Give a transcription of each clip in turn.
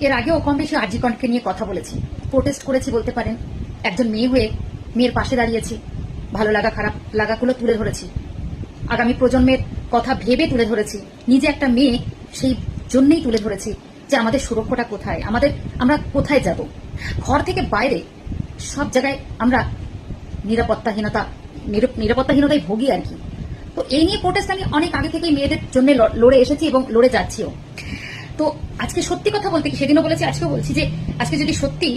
এর আগেও কম বেশি আরজি কনকে নিয়ে কথা বলেছি, প্রোটেস্ট করেছি বলতে পারেন। একজন মেয়ে হয়ে মেয়ের পাশে দাঁড়িয়েছি, ভালো লাগা খারাপ লাগাগুলো তুলে ধরেছি, আগামী প্রজন্মের কথা ভেবে তুলে ধরেছি, নিজে একটা মেয়ে সেই জন্যই তুলে ধরেছি যে আমাদের সুরক্ষাটা কোথায়, আমরা কোথায় যাব। ঘর থেকে বাইরে সব জায়গায় আমরা নিরাপত্তাহীনতায় ভুগি আর কি। তো এই নিয়ে প্রোটেস্ট আমি অনেক আগে থেকেই মেয়েদের জন্য লড়ে এসেছি এবং লড়ে যাচ্ছিও। তো আজকে সত্যি কথা বলতে কি, সেদিনও বলেছি আজকেও বলছি যে আজকে যদি সত্যি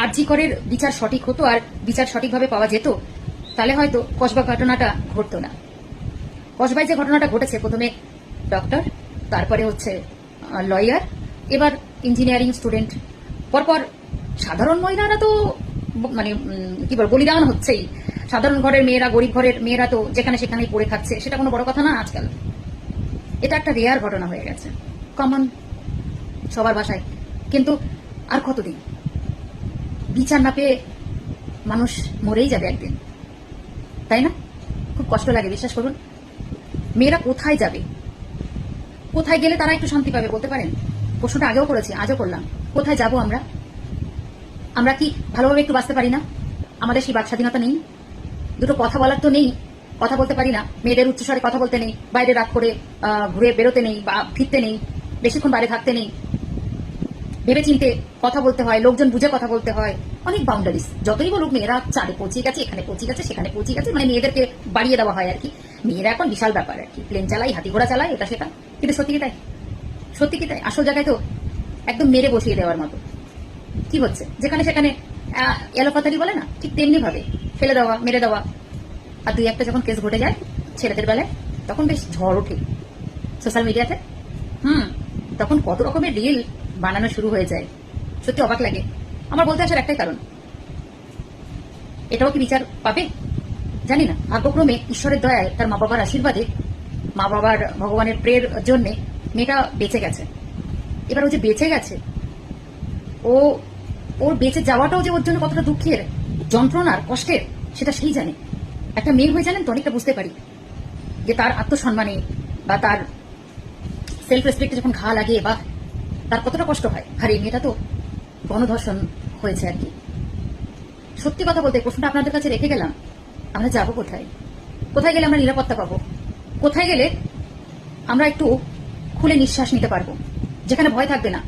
আরজি করের বিচার সঠিক হতো আর বিচার সঠিকভাবে পাওয়া যেত, তাহলে হয়তো কসবা ঘটনাটা ঘটতো না। কসবায় যে ঘটনাটা ঘটেছে, প্রথমে ডক্টর, তারপরে হচ্ছে লয়ার, এবার ইঞ্জিনিয়ারিং স্টুডেন্ট, পরপর সাধারণ মহিলারা তো মানে কি বল বলিদান হচ্ছেই। সাধারণ ঘরের মেয়েরা, গরিব ঘরের মেয়েরা তো যেখানে সেখানেই পড়ে খাচ্ছে, সেটা কোনো বড় কথা না আজকাল। এটা একটা রেয়ার ঘটনা হয়ে গেছে, কমন সবার ভাষায়। কিন্তু আর কতদিন বিচার না পেয়ে মানুষ মরেই যাবে একদিন, তাই না? খুব কষ্ট লাগে, বিশ্বাস করুন। মেয়েরা কোথায় যাবে, কোথায় গেলে তারা একটু শান্তি পাবে বলতে পারেন? প্রশ্নটা আগেও করেছি, আজও করলাম। কোথায় যাব আমরা? আমরা কি ভালোভাবে একটু বাঁচতে পারি না? আমাদের সেই বাক স্বাধীনতা নেই? দুটো কথা বলার তো নেই, কথা বলতে পারি না, মেয়েদের উচ্চস্বরে কথা বলতে নেই, বাইরে রাত করে ঘুরে বেরোতে নেই বা ফিরতে নেই, বেশিক্ষণ বাইরে থাকতে নেই, ভেবে চিনতে কথা বলতে হয়, লোকজন বুঝে কথা বলতে হয়, অনেক বাউন্ডারিজ। যতই বলুক মেয়েরা চাঁদে পৌঁছে গেছে, এখানে পৌঁছে গেছে, সেখানে পৌঁছে গেছে, মানে মেয়েদেরকে বাড়িয়ে দেওয়া হয় আর কি। মেয়েরা এখন বিশাল ব্যাপার আর কি, প্লেন চালাই, হাতি ঘোড়া চালায়, এটা সেটা। কিন্তু সত্যি কি তাই? সত্যি কি তাই? আসল জায়গায় তো একদম মেরে বসিয়ে দেওয়ার মতো। কি হচ্ছে যেখানে সেখানে এলোপাতারি বলে না, ঠিক তেমনি ভাবে ফেলে দেওয়া, মেরে দেওয়া। আর দুই একটা যখন কেস ঘটে যায় ছেলেদের বেলায়, তখন বেশ ঝড় ওঠে সোশ্যাল মিডিয়াতে। তখন কত রকমের রিল বানানো শুরু হয়ে যায়, সত্যি অবাক লাগে। আমার বলতে আসার একটাই কারণ, এটাও কি বিচার পাবে জানি না। ভাগ্যক্রমে ঈশ্বরের দয়ায়, তার মা বাবার আশীর্বাদে, মা বাবার ভগবানের প্রের জন্যে মেয়েটা বেঁচে গেছে। এবার ও যে বেঁচে গেছে, ওর বেঁচে যাওয়াটাও যে ওর জন্য কতটা দুঃখের, যন্ত্রণার, কষ্টের, সেটা সেই জানে। একটা মেয়ে হয়ে জানেন তো অনেকটা বুঝতে পারি যে তার আত্মসম্মানে বা তার সেলফ রেসপেক্টে যখন ঘা লাগে বা তার কতটা কষ্ট হয়। আর এই মেয়েটা তো গণধর্ষণ হয়েছে আর কি। সত্যি কথা বলতে প্রশ্নটা আপনাদের কাছে রেখে গেলাম, আমরা যাবো কোথায়? কোথায় গেলে আমরা নিরাপত্তা পাবো? কোথায় গেলে আমরা একটু খুলে নিঃশ্বাস নিতে পারবো, যেখানে ভয় থাকবে না?